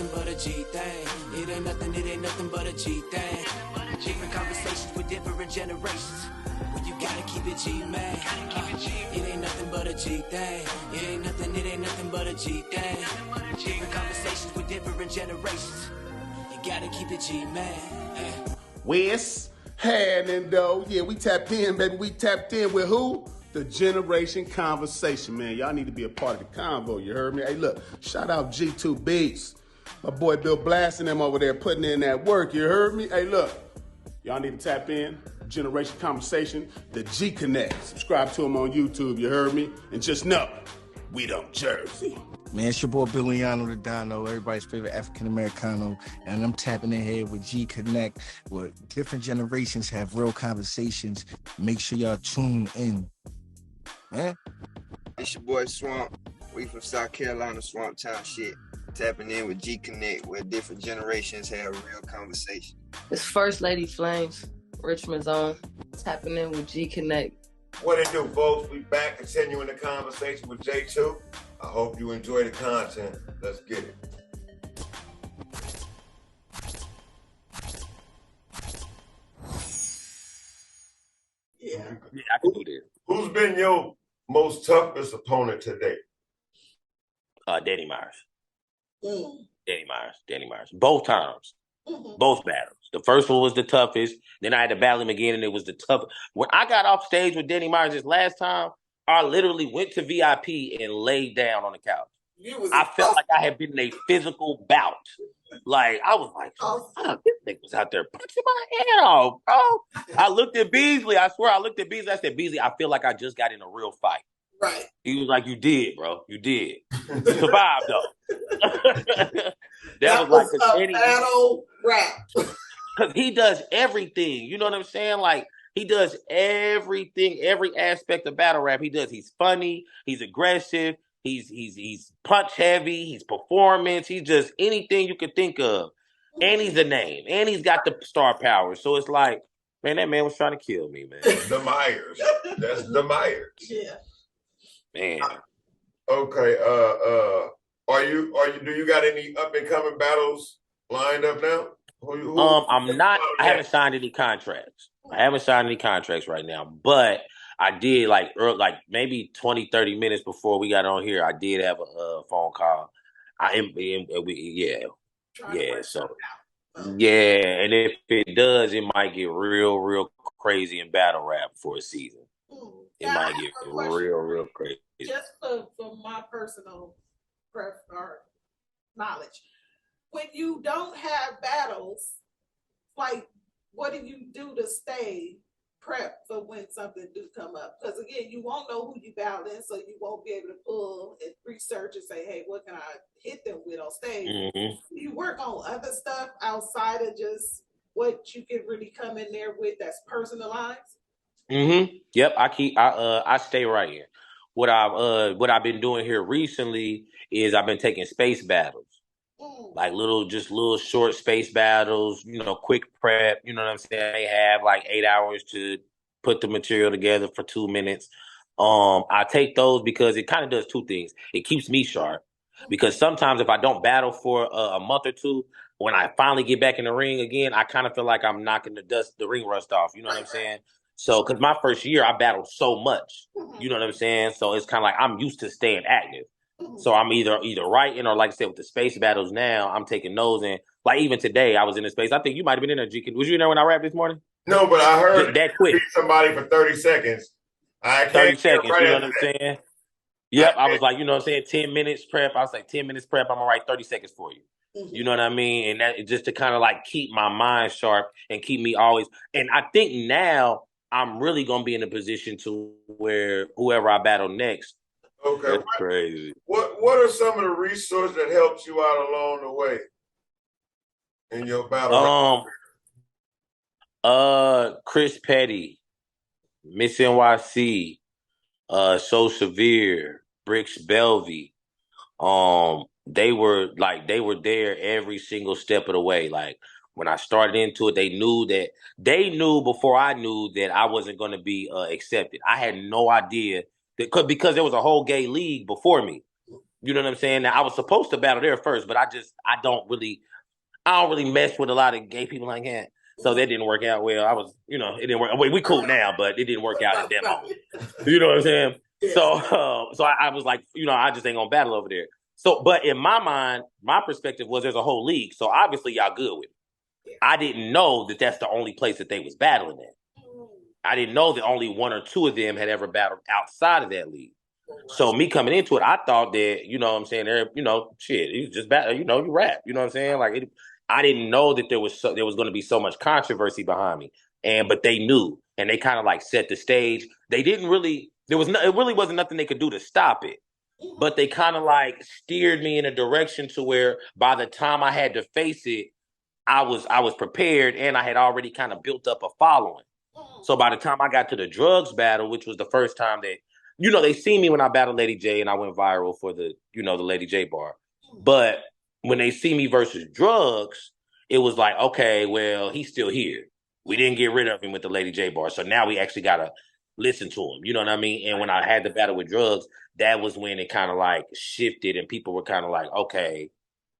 nothing but a G thing. It ain't nothing but a G thing. Different conversations with different generations. Well, you gotta keep it G, man. It ain't nothing but a G thing. It ain't nothing but a G thing. Different conversations with different generations. You gotta keep it G, man. Wes, and though, yeah, we tapped in, baby. We tapped in with who? The Generation Conversation, man. Y'all need to be a part of the convo, you heard me? Hey, look, shout out G2 Beats. My boy Bill blasting them over there, putting in that work, you heard me? Hey, look, y'all need to tap in. Generation Conversation, the G Connect. Subscribe to him on YouTube, you heard me? And just know, we don't Jersey. Man, it's your boy Billiano the Dono, everybody's favorite African Americano, and I'm tapping in here with G Connect, where different generations have real conversations. Make sure y'all tune in. Man. It's your boy Swamp. We from South Carolina, Swamp Town shit. Tapping in with G Connect, where different generations have real conversation. It's First Lady Flames, Richmond's own. Tapping in with G Connect. What it do, folks? We back continuing the conversation with J2. I hope you enjoy the content. Let's get it. Yeah, I can do this. Who's been your most toughest opponent today? Danny Myers. Danny Myers. Both times. Both battles. The first one was the toughest. Then I had to battle him again, and it was the toughest. When I got off stage with Danny Myers this last time, I literally went to VIP and laid down on the couch. I felt like I had been in a physical bout. Like, I was like, oh, this nigga was out there punching my head off, bro. I looked at Beasley. I swear I looked at Beasley. I said, Beasley, I feel like I just got in a real fight. Right. He was like, you did, bro. You did. You survived, though. that was like a battle rap. Because he does everything. You know what I'm saying? Like, he does everything, every aspect of battle rap. He does. He's funny. He's aggressive. He's punch heavy. He's performance. He's just anything you could think of. And he's a name. And he's got the star power. So it's like, man, that man was trying to kill me, man. The Myers. That's the Myers. Yeah. Man. Okay. Do you got any up and coming battles lined up now? I'm not. I haven't signed any contracts. I haven't signed any contracts right now, but I did like maybe 20, 30 minutes before we got on here. I did have a phone call. So and if it does, it might get real crazy in battle rap for a season. It might get real crazy. Just for my personal knowledge, when you don't have battles, like, what do you do to stay prepped for when something do come up? Because again, you won't know who you battling, so you won't be able to pull and research and say, hey, what can I hit them with on stage? Mm-hmm. You work on other stuff outside of just what you can really come in there with that's personalized. Mm-hmm. Yep. I stay right here. What I've been doing here recently is I've been taking space battles. Like little short space battles, quick prep, you know what I'm saying? They have like 8 hours to put the material together for 2 minutes. I take those because it kind of does two things. It keeps me sharp because sometimes if I don't battle for a month or two, when I finally get back in the ring again, I kind of feel like I'm knocking the ring rust off. You know what I'm saying? So, because my first year I battled so much, you know what I'm saying? So it's kind of like I'm used to staying active. So I'm either writing or, like I said, with the space battles now, I'm taking those in. Like even today, I was in the space. I think you might have been in there, G. Was you in there when I rapped this morning? No, but I heard that quick. Somebody for 30 seconds. 30 seconds, you know what I'm saying? Yep, I was like, you know what I'm saying, 10 minutes prep. I was like, 10 minutes prep, I'm going to write 30 seconds for you. Mm-hmm. You know what I mean? And that just to kind of like keep my mind sharp and keep me always. And I think now I'm really going to be in a position to where whoever I battle next. Okay. That's crazy. What are some of the resources that helped you out along the way in your battle? Chris Petty, Miss NYC, So Severe, Bricks Belvy. They were there every single step of the way. Like when I started into it, they knew before I knew that I wasn't going to be accepted. I had no idea because there was a whole gay league before me. You know what I'm saying? Now I was supposed to battle there first, but I don't really mess with a lot of gay people like that. So that didn't work out well. I was, it didn't work. Wait, we cool now, but it didn't work out at that moment. You know what I'm saying? Yeah. So I was like, I just ain't gonna battle over there. So, but in my mind, my perspective was there's a whole league. So obviously y'all good with it. Yeah. I didn't know that that's the only place that they was battling at. I didn't know that only one or two of them had ever battled outside of that league. So me coming into it, I thought that, you know what I'm saying, shit, you just battle, you rap, you know what I'm saying? Like, I didn't know that there was going to be so much controversy behind me. But they knew, and they kind of like set the stage. They didn't really, it really wasn't nothing they could do to stop it. But they kind of like steered me in a direction to where by the time I had to face it, I was prepared, and I had already kind of built up a following. So by the time I got to the drugs battle, which was the first time that, they see me when I battled Lady J and I went viral for the Lady J bar. But when they see me versus drugs, it was like, okay, well, he's still here. We didn't get rid of him with the Lady J bar. So now we actually got to listen to him. You know what I mean? And when I had the battle with drugs, that was when it kind of like shifted and people were kind of like, okay,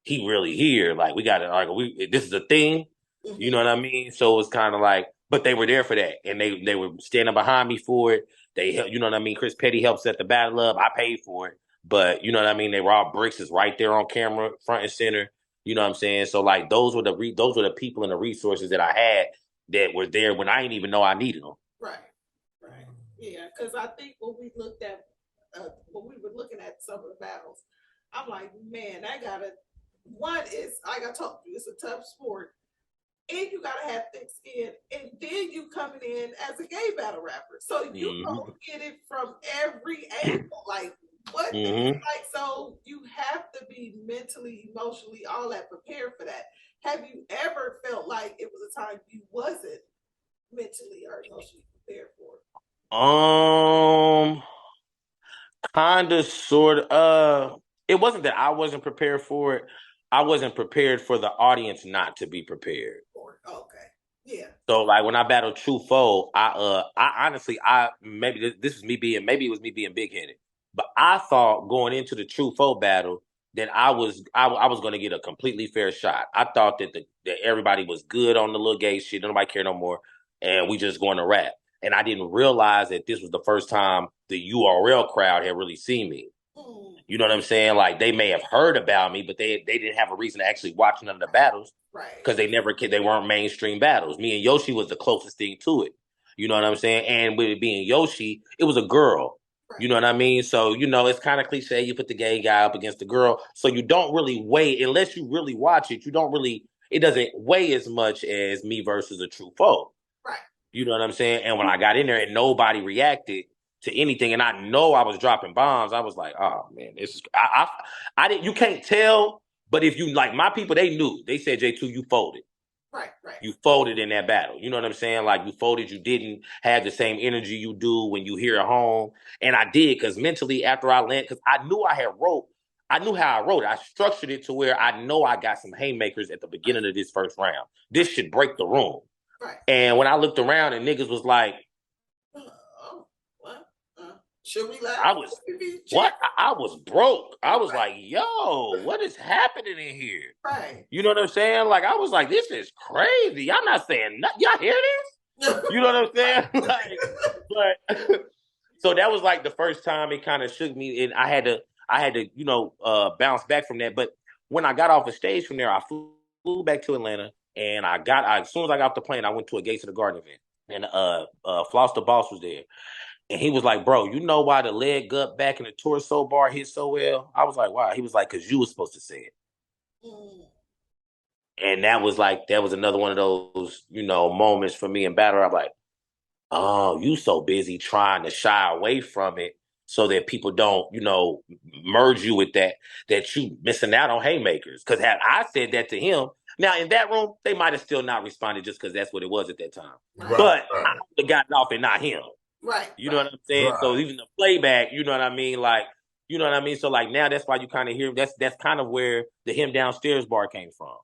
he really here. Like, we got to, like, this is a thing. You know what I mean? So it was kind of like, but they were there for that. And they were standing behind me for it. They, you know what I mean? Chris Petty helped set the battle up. I paid for it. But you know what I mean? They were all bricks is right there on camera, front and center. You know what I'm saying? So like those were the people and the resources that I had that were there when I didn't even know I needed them. Right. Yeah, because I think when we were looking at some of the battles, I'm like, man, one is, like I told you, it's a tough sport. And you gotta have thick skin, and then you coming in as a gay battle rapper, so you don't get it from every angle. Like what? Like, so you have to be mentally, emotionally, all that prepared for that. Have you ever felt like it was a time you wasn't mentally or emotionally prepared for it? Kind of, sort of. It wasn't that I wasn't prepared for it. I wasn't prepared for the audience not to be prepared. Okay. Yeah. So like when I battled True Foe, I honestly, maybe it was me being big headed, but I thought going into the True Foe battle that I was going to get a completely fair shot. I thought that that everybody was good on the little gay shit, nobody cared no more, and we just going to rap. And I didn't realize that this was the first time the URL crowd had really seen me. You know what I'm saying? Like they may have heard about me, but they didn't have a reason to actually watch none of the battles, right? Because they weren't mainstream battles. Me and Yoshi was the closest thing to it. You know what I'm saying? And with it being Yoshi, it was a girl. Right. You know what I mean? So it's kind of cliche. You put the gay guy up against the girl, so you don't really weigh unless you really watch it. It doesn't weigh as much as me versus a True Foe. Right. You know what I'm saying? And when I got in there and nobody reacted to anything, and I know I was dropping bombs, I was like, oh man, this is I didn't, you can't tell, but if you like my people, they knew. They said, J2, you folded. Right. You folded in that battle. You know what I'm saying? Like you folded, you didn't have the same energy you do when you here at home. And I did, because mentally after I landed, because I knew I knew how I wrote it. I structured it to where I know I got some haymakers at the beginning of this first round. This should break the room. Right. And when I looked around and niggas was like, should we laugh? I was broke. I was like, yo, what is happening in here? Right. You know what I'm saying? Like, I was like, this is crazy. I'm not saying nothing. Y'all hear this? You know what I'm saying? Like, but so that was like the first time it kind of shook me, and I had to bounce back from that. But when I got off the stage from there, I flew back to Atlanta, and as soon as I got off the plane, I went to a Gates of the Garden event, and Floss the Boss was there. And he was like, bro, you know why the leg up back in the torso bar hit so well? I was like, why? He was like, because you were supposed to say it. And that was another one of those, moments for me in battle. I'm like, oh, you so busy trying to shy away from it so that people don't, merge you with that you missing out on haymakers. Because had I said that to him, now in that room, they might have still not responded just because that's what it was at that time. Right, but I would have gotten off and not him. Right. You know what I'm saying? Right. So even the playback, you know what I mean? Like, you know what I mean? So like now that's why you kind of hear, that's kind of where the him downstairs bar came from.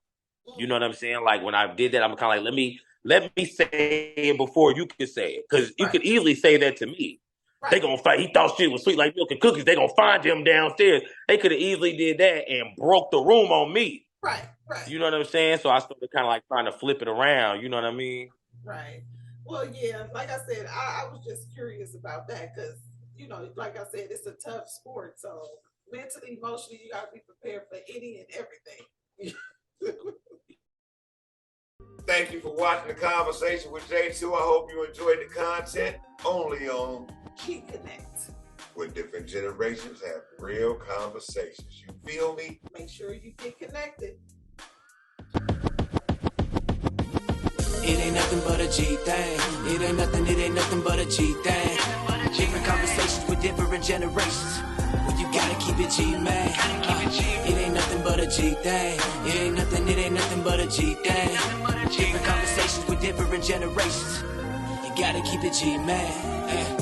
You know what I'm saying? Like when I did that, I'm kind of like, let me say it before you can say it. Because you could easily say that to me. Right. They gonna fight. He thought shit was sweet like milk and cookies. They gonna find him downstairs. They could have easily did that and broke the room on me. Right, right. You know what I'm saying? So I started kind of like trying to flip it around. You know what I mean? Right. Well, yeah, like I said, I was just curious about that because, you know, like I said, it's a tough sport. So mentally, emotionally, you got to be prepared for any and everything. Thank you for watching the conversation with J2. I hope you enjoyed the content only on G Connect, where different generations have real conversations. You feel me? Make sure you get connected. It ain't nothing but a G thing. It ain't nothing but a G thing. Different conversations with different generations. Well, you gotta keep it G, man. It ain't nothing but a G thing. It ain't nothing but a G thing. Different conversations with different generations. You gotta keep it G, man.